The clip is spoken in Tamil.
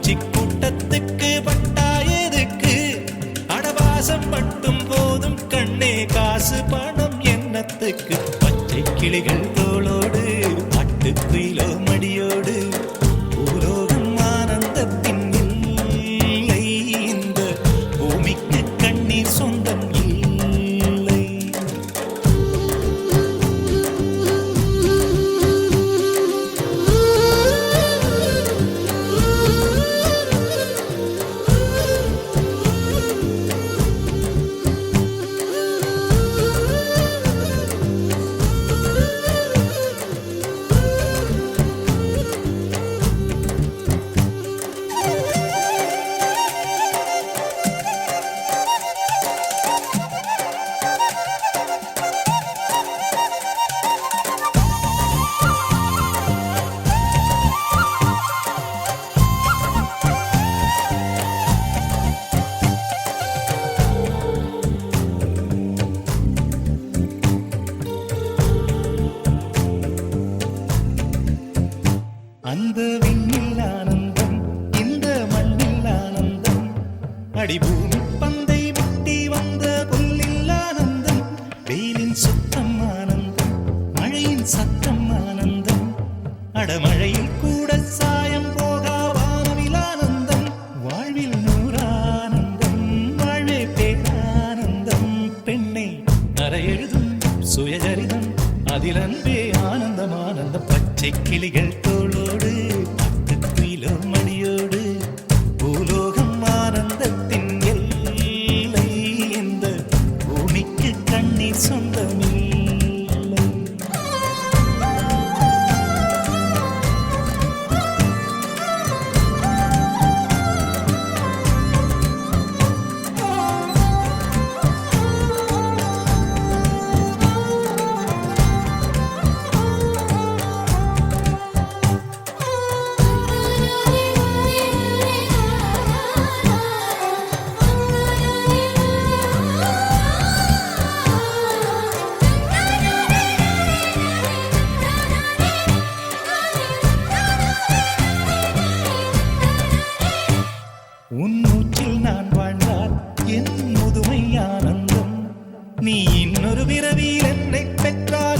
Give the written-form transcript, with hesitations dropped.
பூச்சி கூட்டத்துக்கு பட்டாயதுக்கு அடவாசம் மட்டும் போதும் கண்ணே காசு பணம் எண்ணத்துக்கு பச்சை கிளிகள் தோளோடு பட்டுக்குயிலோ மடியோடு பூலோகம் ஆனந்தத்தின் இல்லை இந்த பூமிக்கு கண்ணீர் சொந்தம் இல்லை. அந்த விண்ணில் ஆனந்தம் இந்த மண்ணில் ஆனந்தம் அடிபூமி பந்தை முட்டி வந்த புல்லில் ஆனந்தம் வெயிலின் சுத்தம் ஆனந்தம் மழையின் சத்தம் ஆனந்தம் அடமழையில் கூட சாயம் போகா வானவில் ஆனந்தம் வாழ்வில் நூறானந்தம் வாழ்வே பேரானந்தம் பெண்ணை அறையெழுதும் சுயசரிதம் அதில் அன்பே ஆனந்தம் ஆனந்தம் பச்சை கிளிகள் தோளோடு பட்டுக்குயிலோ மணியோடு பூலோகம் ஆனந்தத்தின் எல்லை இந்த பூமிக்கு கண்ணீர் சொந்தமில்லை. உன் மூச்சில் நான் வாழ்ந்தால் என் முதுமை ஆனந்தம் நீ இன்னொரு பிறவியில் என்னை பெற்றால்